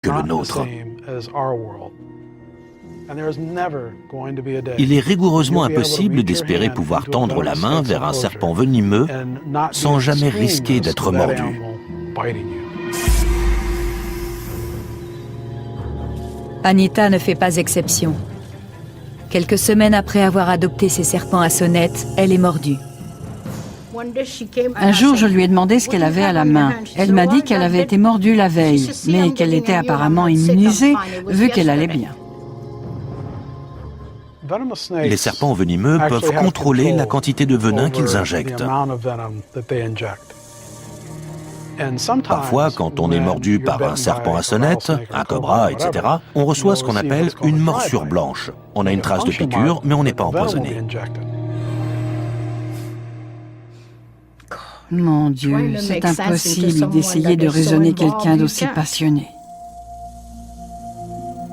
que le nôtre. Il est rigoureusement impossible d'espérer pouvoir tendre la main vers un serpent venimeux sans jamais risquer d'être mordu. Anita ne fait pas exception. Quelques semaines après avoir adopté ses serpents à sonnette, elle est mordue. Un jour, je lui ai demandé ce qu'elle avait à la main. Elle m'a dit qu'elle avait été mordue la veille, mais qu'elle était apparemment immunisée, vu qu'elle allait bien. Les serpents venimeux peuvent contrôler la quantité de venin qu'ils injectent. Parfois, quand on est mordu par un serpent à sonnette, un cobra, etc., on reçoit ce qu'on appelle une morsure blanche. On a une trace de piqûre, mais on n'est pas empoisonné. Mon Dieu, c'est impossible d'essayer de raisonner quelqu'un d'aussi passionné.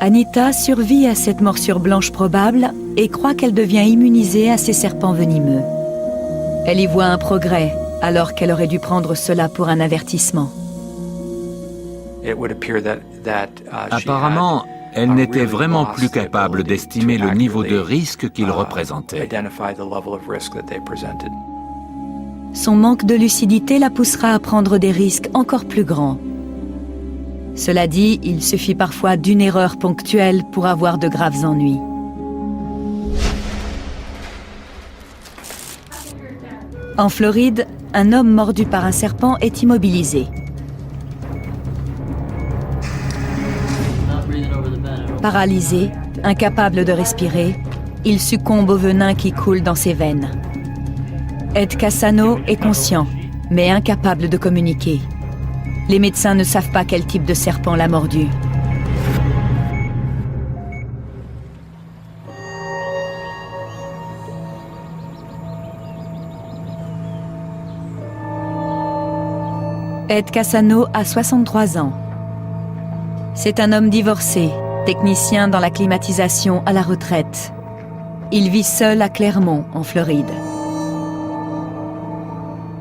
Anita survit à cette morsure blanche probable et croit qu'elle devient immunisée à ces serpents venimeux. Elle y voit un progrès, alors qu'elle aurait dû prendre cela pour un avertissement. Apparemment, elle n'était vraiment plus capable d'estimer le niveau de risque qu'ils représentaient. Son manque de lucidité la poussera à prendre des risques encore plus grands. Cela dit, il suffit parfois d'une erreur ponctuelle pour avoir de graves ennuis. En Floride, un homme mordu par un serpent est immobilisé. Paralysé, incapable de respirer, il succombe au venin qui coule dans ses veines. Ed Cassano est conscient, mais incapable de communiquer. Les médecins ne savent pas quel type de serpent l'a mordu. Ed Cassano a 63 ans. C'est un homme divorcé, technicien dans la climatisation à la retraite. Il vit seul à Clermont, en Floride.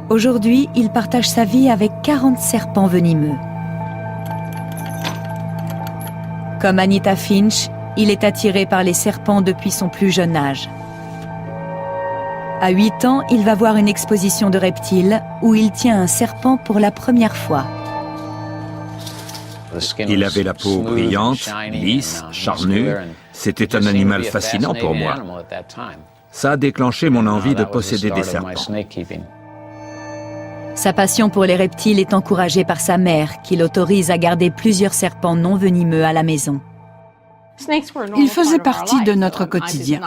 Aujourd'hui, il partage sa vie avec 40 serpents venimeux. Comme Anita Finch, il est attiré par les serpents depuis son plus jeune âge. À 8 ans, il va voir une exposition de reptiles où il tient un serpent pour la première fois. Il avait la peau brillante, lisse, charnue. C'était un animal fascinant pour moi. Ça a déclenché mon envie de posséder des serpents. Sa passion pour les reptiles est encouragée par sa mère, qui l'autorise à garder plusieurs serpents non venimeux à la maison. Ils faisaient partie de notre quotidien.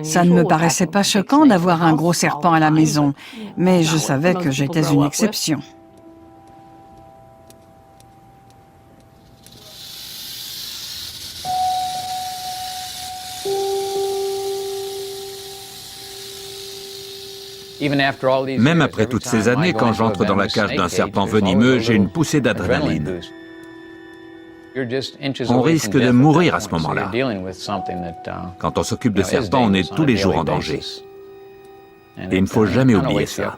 Ça ne me paraissait pas choquant d'avoir un gros serpent à la maison, mais je savais que j'étais une exception. Même après toutes ces années, quand j'entre dans la cage d'un serpent venimeux, j'ai une poussée d'adrénaline. On risque de mourir à ce moment-là. Quand on s'occupe de serpents, on est tous les jours en danger. Et il ne faut jamais oublier ça.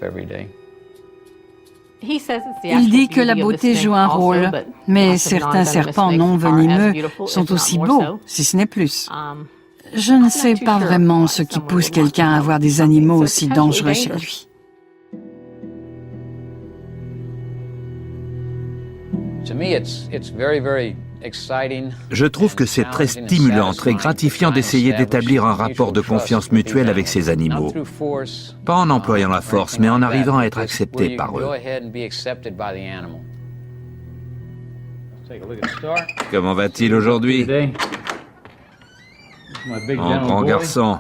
Il dit que la beauté joue un rôle, mais certains serpents non venimeux sont aussi beaux, si ce n'est plus. Je ne sais pas vraiment ce qui pousse quelqu'un à avoir des animaux aussi dangereux chez lui. Je trouve que c'est très stimulant, très gratifiant d'essayer d'établir un rapport de confiance mutuelle avec ces animaux. Pas en employant la force, mais en arrivant à être accepté par eux. Comment va-t-il aujourd'hui? Mon grand garçon.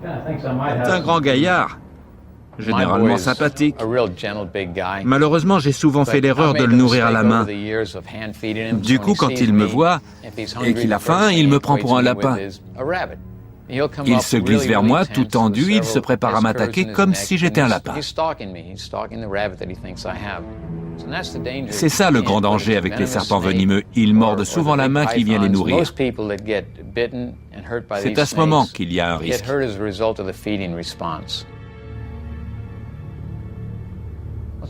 C'est un grand gaillard, généralement sympathique. Malheureusement, j'ai souvent fait l'erreur de le nourrir à la main. Du coup, quand il me voit et qu'il a faim, il me prend pour un lapin. Il se glisse vers moi, tout tendu, il se prépare à m'attaquer comme si j'étais un lapin. C'est ça le grand danger avec les serpents venimeux. Ils mordent souvent la main qui vient les nourrir. C'est à ce moment qu'il y a un risque.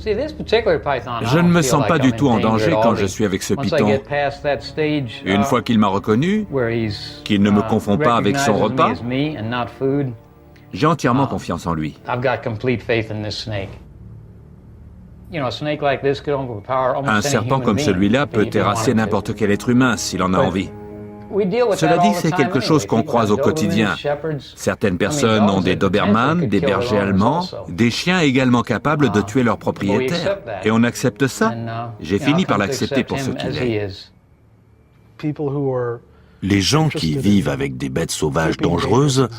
Je ne me sens pas du tout en danger quand je suis avec ce python. Une fois qu'il m'a reconnu, qu'il ne me confond pas avec son repas, j'ai entièrement confiance en lui. Un serpent comme celui-là peut terrasser n'importe quel être humain s'il en a envie. Cela dit, c'est quelque chose qu'on croise au quotidien. Certaines personnes ont des Doberman, des bergers allemands, des chiens également capables de tuer leur propriétaire. Et on accepte ça. J'ai fini par l'accepter pour ce qu'il est. Les gens qui vivent avec des bêtes sauvages dangereuses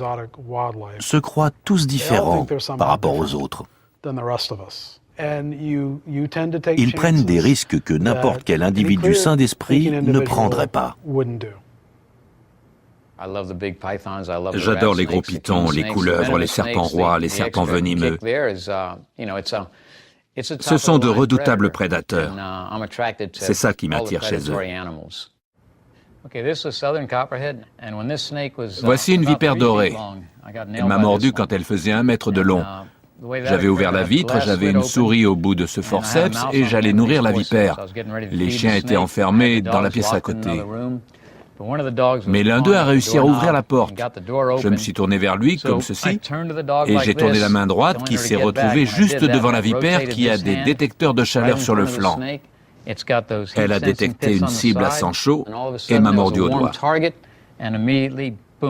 se croient tous différents par rapport aux autres. Ils prennent des risques que n'importe quel individu sain d'esprit ne prendrait pas. J'adore les gros pythons, les couleuvres, les serpents rois, les serpents venimeux. Ce sont de redoutables prédateurs. C'est ça qui m'attire chez eux. Voici une vipère dorée. Elle m'a mordu quand elle faisait 1 mètre de long. J'avais ouvert la vitre, j'avais une souris au bout de ce forceps et j'allais nourrir la vipère. Les chiens étaient enfermés dans la pièce à côté. Mais l'un d'eux a réussi à ouvrir la porte. Je me suis tourné vers lui comme ceci et j'ai tourné la main droite qui s'est retrouvée juste devant la vipère qui a des détecteurs de chaleur sur le flanc. Elle a détecté une cible à sang chaud et m'a mordu au doigt. Il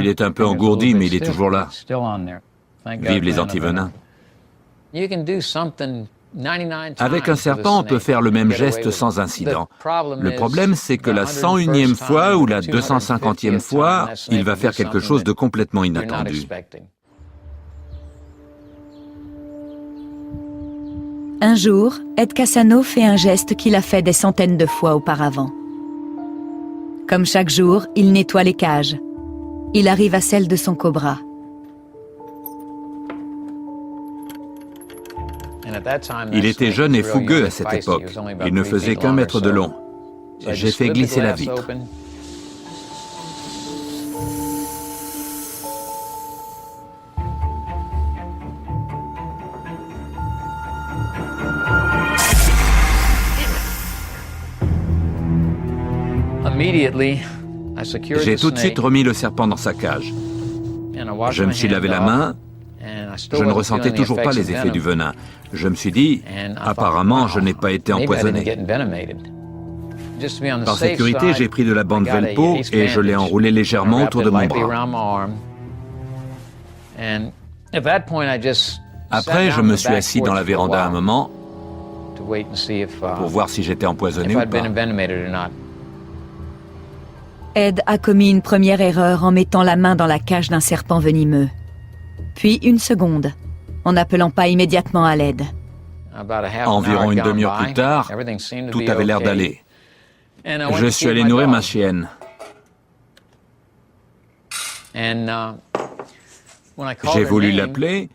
est un peu engourdi, mais il est toujours là. Vive les antivenins. Avec un serpent, on peut faire le même geste sans incident. Le problème, c'est que la 101e fois ou la 250e fois, il va faire quelque chose de complètement inattendu. Un jour, Ed Cassano fait un geste qu'il a fait des centaines de fois auparavant. Comme chaque jour, il nettoie les cages. Il arrive à celle de son cobra. Il était jeune et fougueux à cette époque. Il ne faisait qu'1 mètre de long. J'ai fait glisser la vitre. J'ai tout de suite remis le serpent dans sa cage. Je me suis lavé la main. Je ne ressentais toujours pas les effets du venin. Je me suis dit, apparemment, je n'ai pas été empoisonné. Par sécurité, j'ai pris de la bande Velpo et je l'ai enroulée légèrement autour de mon bras. Après, je me suis assis dans la véranda un moment pour voir si j'étais empoisonné ou pas. Ed a commis une première erreur en mettant la main dans la cage d'un serpent venimeux. Puis une seconde, en n'appelant pas immédiatement à l'aide. Environ une demi-heure plus tard, tout avait l'air d'aller. Je suis allé nourrir ma chienne. J'ai voulu l'appeler,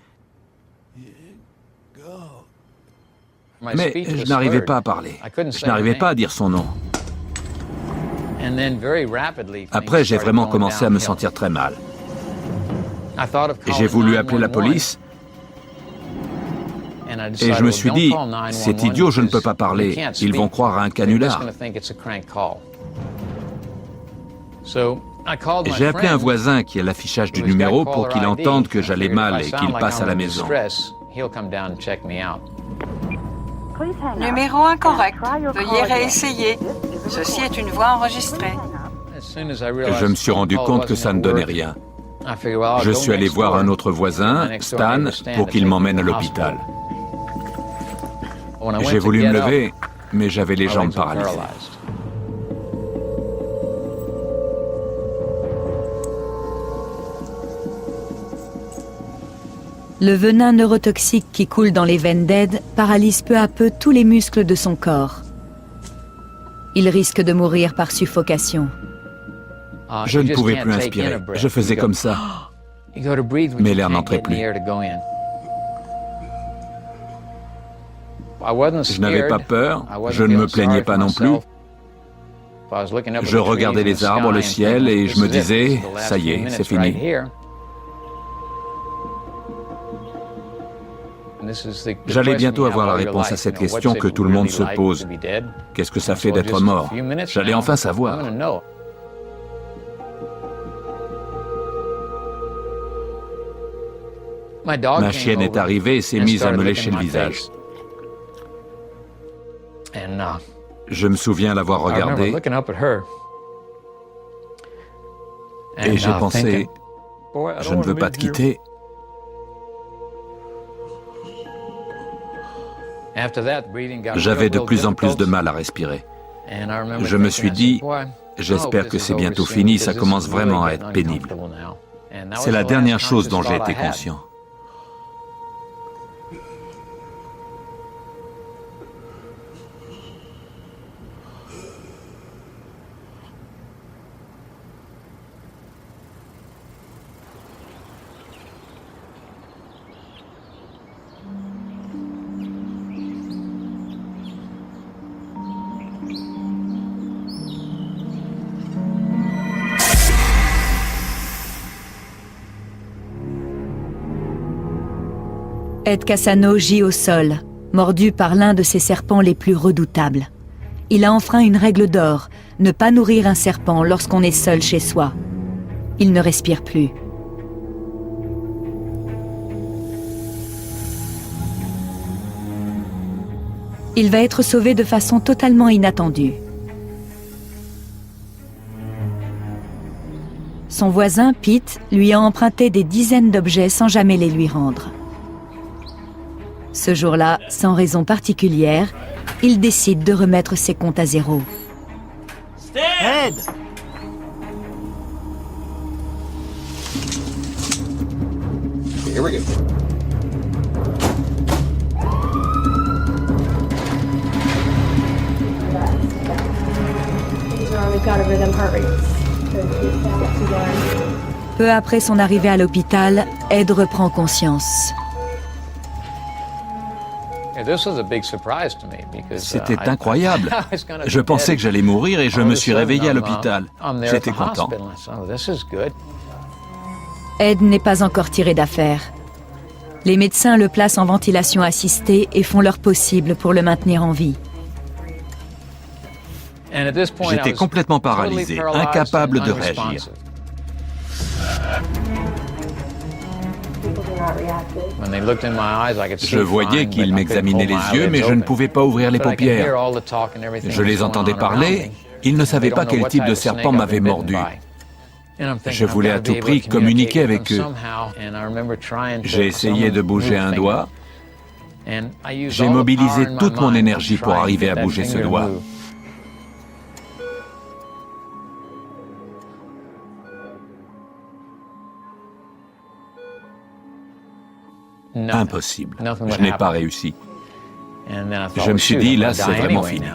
mais je n'arrivais pas à parler. Je n'arrivais pas à dire son nom. Après, j'ai vraiment commencé à me sentir très mal. J'ai voulu appeler la police et je me suis dit, c'est idiot, je ne peux pas parler, ils vont croire à un canular. J'ai appelé un voisin qui a l'affichage du numéro pour qu'il entende que j'allais mal et qu'il passe à la maison. Numéro incorrect. Veuillez réessayer. Ceci est une voix enregistrée. Je me suis rendu compte que ça ne donnait rien. Je suis allé voir un autre voisin, Stan, pour qu'il m'emmène à l'hôpital. J'ai voulu me lever, mais j'avais les jambes paralysées. Le venin neurotoxique qui coule dans les veines d'Ed paralyse peu à peu tous les muscles de son corps. Il risque de mourir par suffocation. Je ne pouvais plus inspirer. Je faisais comme ça. Mais l'air n'entrait plus. Je n'avais pas peur, je ne me plaignais pas non plus. Je regardais les arbres, le ciel, et je me disais, ça y est, c'est fini. J'allais bientôt avoir la réponse à cette question que tout le monde se pose. Qu'est-ce que ça fait d'être mort? J'allais enfin savoir. Ma chienne est arrivée et s'est mise à me lécher le visage. Je me souviens l'avoir regardée et j'ai pensé, je ne veux pas te quitter. J'avais de plus en plus de mal à respirer. Je me suis dit, j'espère que c'est bientôt fini, ça commence vraiment à être pénible. C'est la dernière chose dont j'ai été conscient. Ed Cassano gît au sol, mordu par l'un de ces serpents les plus redoutables. Il a enfreint une règle d'or, ne pas nourrir un serpent lorsqu'on est seul chez soi. Il ne respire plus. Il va être sauvé de façon totalement inattendue. Son voisin, Pete, lui a emprunté des dizaines d'objets sans jamais les lui rendre. Ce jour-là, sans raison particulière, il décide de remettre ses comptes à zéro. Ed! Here we go. Peu après son arrivée à l'hôpital, Ed reprend conscience. C'était incroyable. Je pensais que j'allais mourir et je me suis réveillé à l'hôpital. J'étais content. Ed n'est pas encore tiré d'affaire. Les médecins le placent en ventilation assistée et font leur possible pour le maintenir en vie. J'étais complètement paralysé, incapable de réagir. Je voyais qu'il m'examinait les yeux, mais je ne pouvais pas ouvrir les paupières. Je les entendais parler, ils ne savaient pas quel type de serpent m'avait mordu. Je voulais à tout prix communiquer avec eux. J'ai essayé de bouger un doigt. J'ai mobilisé toute mon énergie pour arriver à bouger ce doigt. Impossible. Je n'ai pas réussi. Je me suis dit, là, c'est vraiment fini.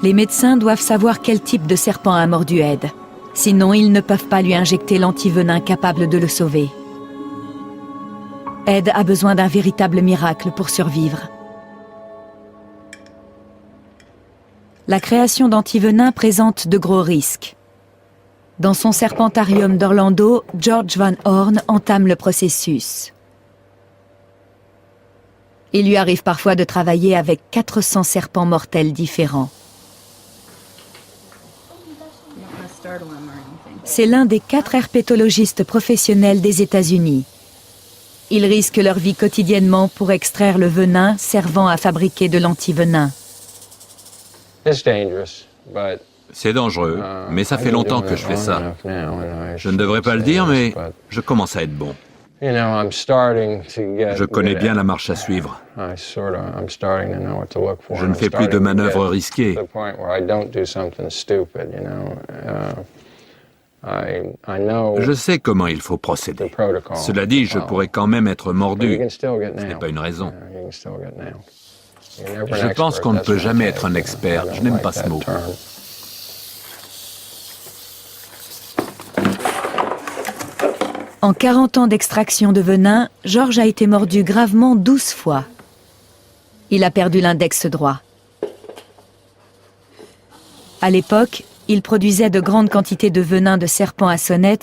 Les médecins doivent savoir quel type de serpent a mordu Ed. Sinon, ils ne peuvent pas lui injecter l'antivenin capable de le sauver. Ed a besoin d'un véritable miracle pour survivre. La création d'antivenin présente de gros risques. Dans son serpentarium d'Orlando, George Van Horn entame le processus. Il lui arrive parfois de travailler avec 400 serpents mortels différents. C'est l'un des 4 herpétologistes professionnels des États-Unis. Ils risquent leur vie quotidiennement pour extraire le venin servant à fabriquer de l'antivenin. C'est dangereux, mais ça fait longtemps que je fais ça. Je ne devrais pas le dire, mais je commence à être bon. Je connais bien la marche à suivre. Je ne fais plus de manœuvres risquées. Je sais comment il faut procéder. Cela dit, je pourrais quand même être mordu. Ce n'est pas une raison. Je pense qu'on ne peut jamais être un expert. Je n'aime pas ce mot. En 40 ans d'extraction de venin, George a été mordu gravement 12 fois. Il a perdu l'index droit. À l'époque, il produisait de grandes quantités de venin de serpent à sonnette